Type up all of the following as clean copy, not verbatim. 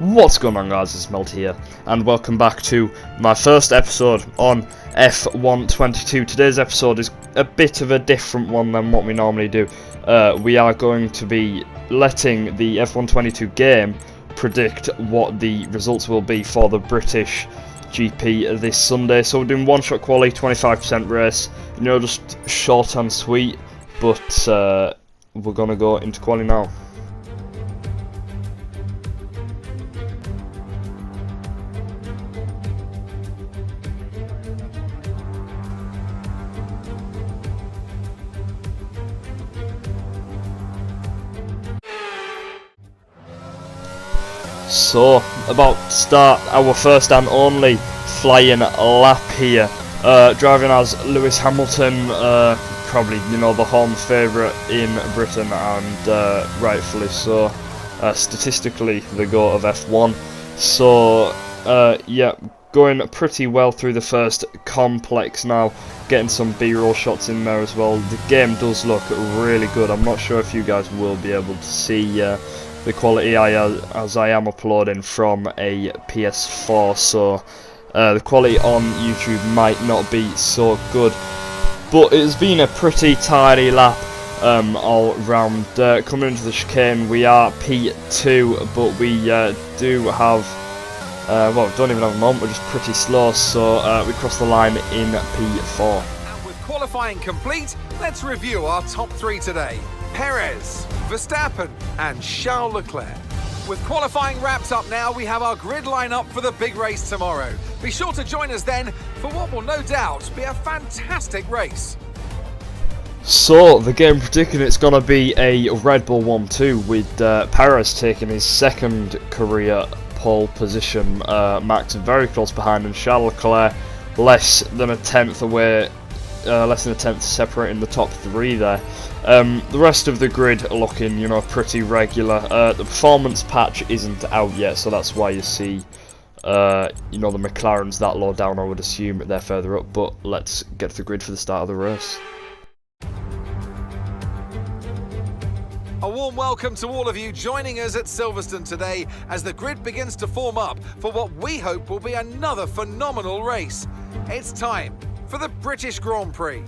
What's going on, guys? It's Melt here, and welcome back to my first episode on F122. Today's episode is a bit of a different one than what we normally do. We are going to be letting the F122 game predict what the results will be for the British GP this Sunday. So we're doing one-shot quali, 25% race, you know, just short and sweet, but we're going to go into quali now. So, about to start our first and only flying lap here. Driving as Lewis Hamilton, probably, you know, the home favourite in Britain, and rightfully so. Statistically, the GOAT of F1. So, yeah, going pretty well through the first complex now. Getting some B-roll shots in there as well. The game does look really good. I'm not sure if you guys will be able to see the quality as I am uploading from a PS4, so the quality on YouTube might not be so good, but it's been a pretty tidy lap all round. Coming into the chicane, we are P2, but we do have well, don't even have a moment, we're just pretty slow, so we cross the line in P4. And with qualifying complete, let's review our top three today. Perez, Verstappen and Charles Leclerc. With qualifying wrapped up now, we have our grid lineup for the big race tomorrow. Be sure to join us then for what will no doubt be a fantastic race. So, the game predicting it's going to be a Red Bull 1-2 with Perez taking his second career pole position. Max very close behind, and Charles Leclerc less than a tenth away. Less than a tenth separating the top three there. The rest of the grid are looking, you know, pretty regular. The performance patch isn't out yet, so that's why you see, you know, the McLarens that low down. I would assume they're further up, but let's get to the grid for the start of the race. A warm welcome to all of you joining us at Silverstone today as the grid begins to form up for what we hope will be another phenomenal race. It's time for the British Grand Prix.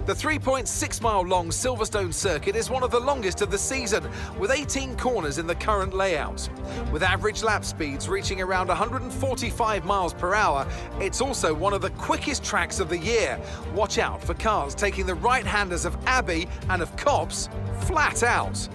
The 3.6 mile long Silverstone circuit is one of the longest of the season, with 18 corners in the current layout. With average lap speeds reaching around 145 miles per hour, it's also one of the quickest tracks of the year. Watch out for cars taking the right-handers of Abbey and of Copse flat out.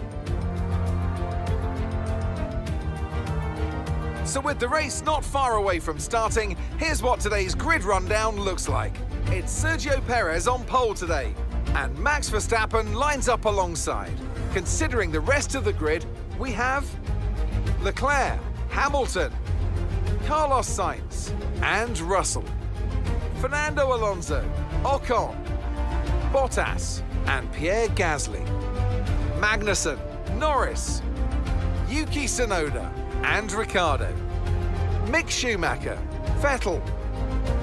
So with the race not far away from starting, here's what today's grid rundown looks like. It's Sergio Perez on pole today, and Max Verstappen lines up alongside. Considering the rest of the grid, we have Leclerc, Hamilton, Carlos Sainz, and Russell, Fernando Alonso, Ocon, Bottas, and Pierre Gasly, Magnussen, Norris, Yuki Tsunoda, and Ricciardo, Mick Schumacher, Vettel,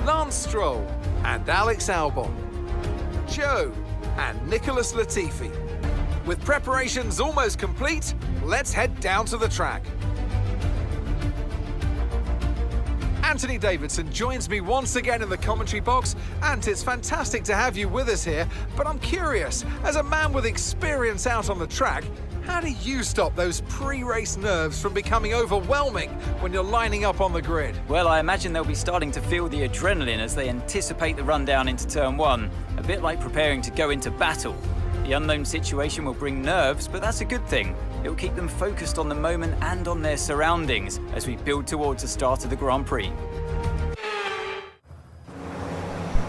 Lance Stroll, and Alex Albon, Joe, and Nicholas Latifi. With preparations almost complete, let's head down to the track. Anthony Davidson joins me once again in the commentary box, and it's fantastic to have you with us here, but I'm curious, as a man with experience out on the track, how do you stop those pre-race nerves from becoming overwhelming when you're lining up on the grid? Well, I imagine they'll be starting to feel the adrenaline as they anticipate the rundown into turn one, a bit like preparing to go into battle. The unknown situation will bring nerves, but that's a good thing. It will keep them focused on the moment and on their surroundings as we build towards the start of the Grand Prix.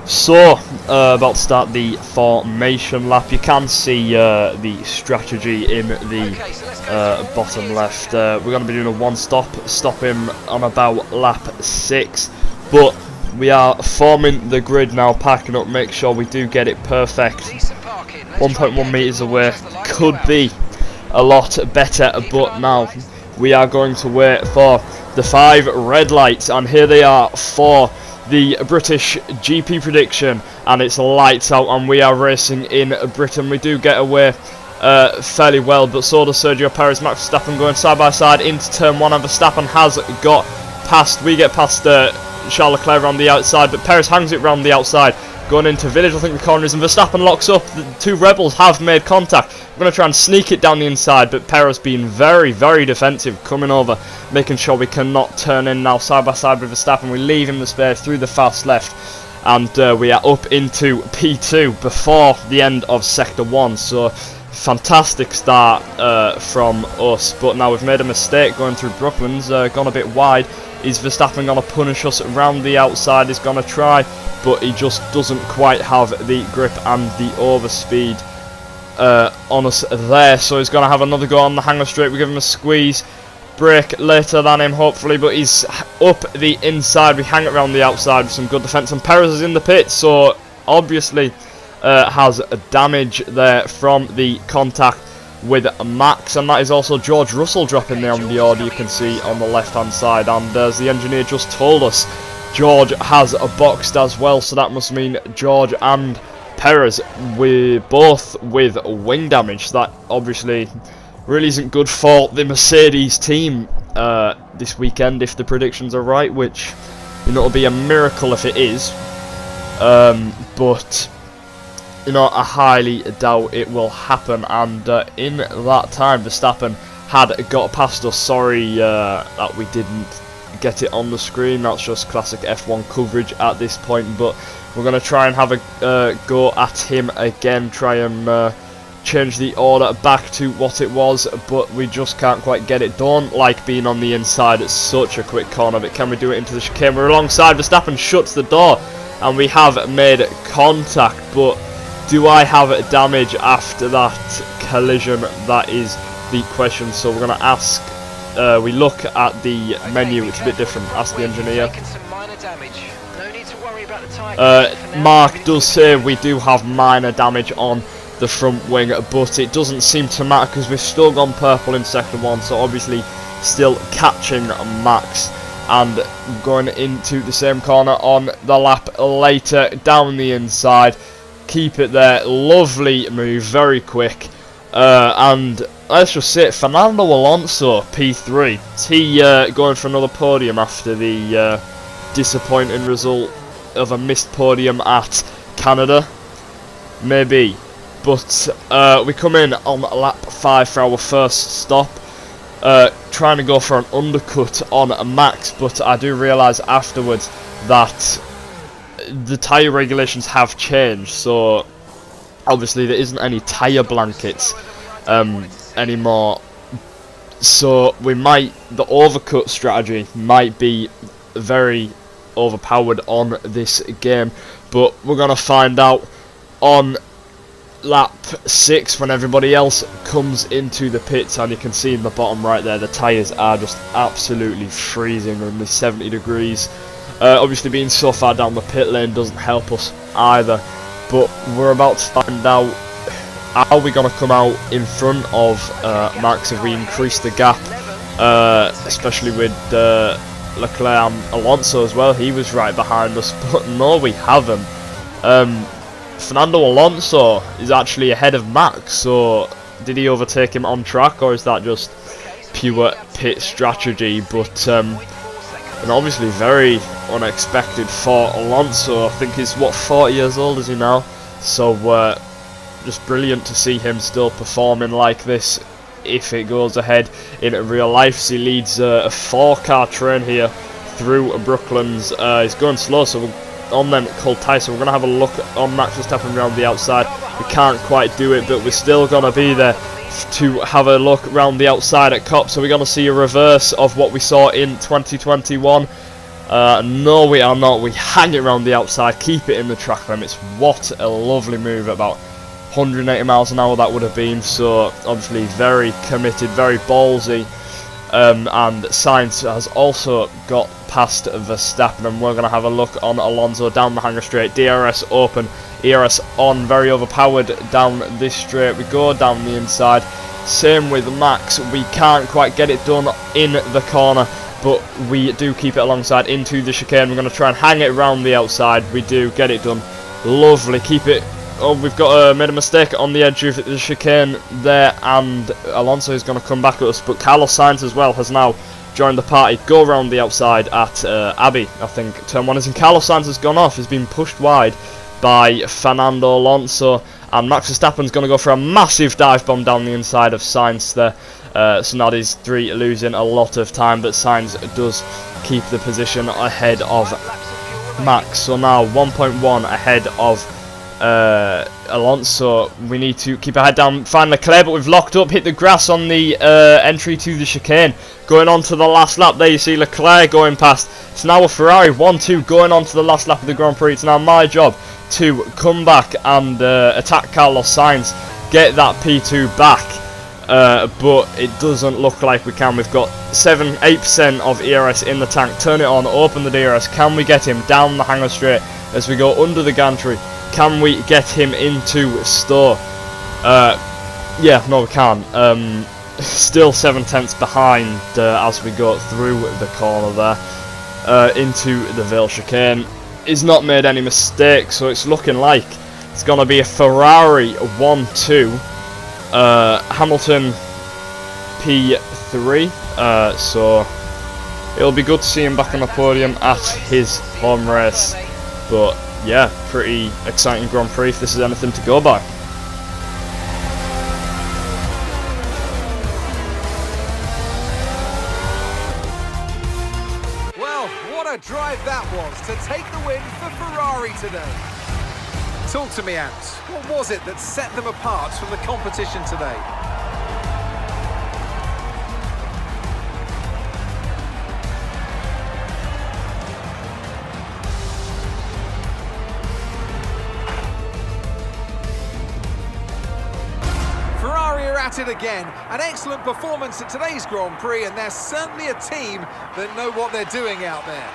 So, about to start the formation lap. You can see the strategy in the bottom left. We're going to be doing a one-stop, stop him on about lap 6, but we are forming the grid now, packing up, make sure we do get it perfect. 1.1 meters away, could be a lot better, but now we are going to wait for the 5 red lights, and here they are for the British GP prediction, and it's lights out, and we are racing in Britain. We do get away fairly well, but so does Sergio Perez. Max Verstappen going side by side into turn 1, and Verstappen has got past. We get past Charles Leclerc around the outside, but Perez hangs it round the outside, going into Village. I think the corner is, and Verstappen locks up. The two Rebels have made contact. We're going to try and sneak it down the inside, but Perez being very, very defensive, coming over, making sure we cannot turn in now side by side with Verstappen. We leave him the space through the fast left, and we are up into P2 before the end of Sector 1. So fantastic start from us, but now we've made a mistake going through Brooklands, gone a bit wide. Is Verstappen going to punish us around the outside? He's going to try, but he just doesn't quite have the grip and the overspeed on us there, so he's going to have another go on the hanger straight. We give him a squeeze, brake later than him hopefully, but he's up the inside. We hang it around the outside with some good defence, and Perez is in the pit, so obviously has a damage there from the contact with Max, and that is also George Russell dropping there on the order, you can see on the left hand side. And as the engineer just told us, George has a boxed as well, so that must mean George and Perez we're both with wing damage. That obviously really isn't good for the Mercedes team this weekend if the predictions are right, which, you know, it'll be a miracle if it is, but you know, I highly doubt it will happen. And in that time, Verstappen had got past us. Sorry that we didn't get it on the screen. That's just classic F1 coverage at this point. But we're going to try and have a go at him again. Try and change the order back to what it was. But we just can't quite get it done. Like being on the inside, it's such a quick corner. But can we do it into the chicane? We're alongside. Verstappen shuts the door, and we have made contact. But do I have damage after that collision? That is the question. So we're going to ask, we look at the menu, it's a bit different, ask the engineer. Mark does say we do have minor damage on the front wing, but it doesn't seem to matter because we've still gone purple in Sector 1, so obviously still catching Max. And going into the same corner on the lap later, down the inside. Keep it there, lovely move, very quick, and let's just say Fernando Alonso P3. Is he going for another podium after the disappointing result of a missed podium at Canada? Maybe, but we come in on lap 5 for our first stop, trying to go for an undercut on Max, but I do realise afterwards that the tyre regulations have changed, so obviously there isn't any tyre blankets anymore, so we might, the overcut strategy might be very overpowered on this game, but we're going to find out on lap 6 when everybody else comes into the pits. And you can see in the bottom right there, the tyres are just absolutely freezing, only 70 degrees. Obviously being so far down the pit lane doesn't help us either, but we're about to find out how we're going to come out in front of Max if we increase the gap, especially with Leclerc and Alonso as well. He was right behind us, but no, we haven't. Fernando Alonso is actually ahead of Max, so did he overtake him on track, or is that just pure pit strategy? But and obviously very unexpected for Alonso. I think he's, what, 40 years old is he now? So just brilliant to see him still performing like this if it goes ahead in real life. He leads a 4-car train here through Brooklands. He's going slow, so we're on them Cold Tyson. We're going to have a look on Max Verstappen around the outside. We can't quite do it, but we're still going to be there to have a look around the outside at Cop. So we're going to see a reverse of what we saw in 2021. No, we are not. We hang it around the outside, keep it in the track limits. What a lovely move at about 180 miles an hour that would have been. So obviously very committed, very ballsy. And Sainz has also got past Verstappen, and we're going to have a look on Alonso down the hanger straight. DRS open, ERS on, very overpowered down this straight. We go down the inside, same with Max. We can't quite get it done in the corner, but we do keep it alongside into the chicane. We're going to try and hang it around the outside. We do get it done, lovely. Keep it Oh, we've got made a mistake on the edge of the chicane there, and Alonso is going to come back at us, but Carlos Sainz as well has now joined the party. Go around the outside at Abbey, I think turn 1 is, and Carlos Sainz has gone off. He's been pushed wide by Fernando Alonso, and Max Verstappen's going to go for a massive dive bomb down the inside of Sainz there. So now these three losing a lot of time, but Sainz does keep the position ahead of Max. So now 1.1 ahead of Alonso. We need to keep our head down, find Leclerc, but we've locked up, hit the grass on the entry to the chicane. Going on to the last lap, there you see Leclerc going past. It's now a Ferrari 1-2 going on to the last lap of the Grand Prix. It's now my job to come back and attack Carlos Sainz, get that P2 back. But it doesn't look like we can. We've got 8% of ERS in the tank. Turn it on, open the DRS. Can we get him down the hanger straight as we go under the gantry? Can we get him into store? Yeah, no we can't. Still 7/10 behind as we go through the corner there into the Vale chicane. He's not made any mistakes, so it's looking like it's going to be a Ferrari 1-2. Hamilton P3, so it'll be good to see him back on the podium at his home race. But yeah, pretty exciting Grand Prix if this is anything to go by. Well, what a drive that was to take the win for Ferrari today. Talk to me, Ant. What was it that set them apart from the competition today? Ferrari are at it again. An excellent performance at today's Grand Prix, and they're certainly a team that know what they're doing out there.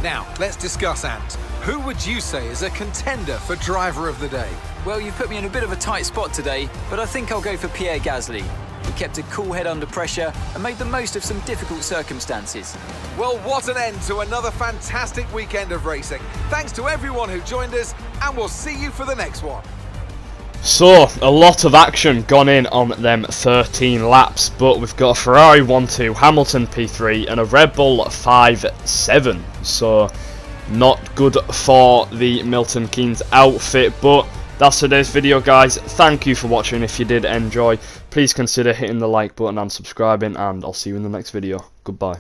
Now, let's discuss, Ant. Who would you say is a contender for driver of the day? Well, you've put me in a bit of a tight spot today, but I think I'll go for Pierre Gasly. He kept a cool head under pressure and made the most of some difficult circumstances. Well, what an end to another fantastic weekend of racing. Thanks to everyone who joined us, and we'll see you for the next one. So, a lot of action gone in on them 13 laps, but we've got a Ferrari 1-2, Hamilton P3, and a Red Bull 5-7. So, not good for the Milton Keynes outfit, but that's today's video, guys. Thank you for watching. If you did enjoy, please consider hitting the like button and subscribing, and I'll see you in the next video. Goodbye.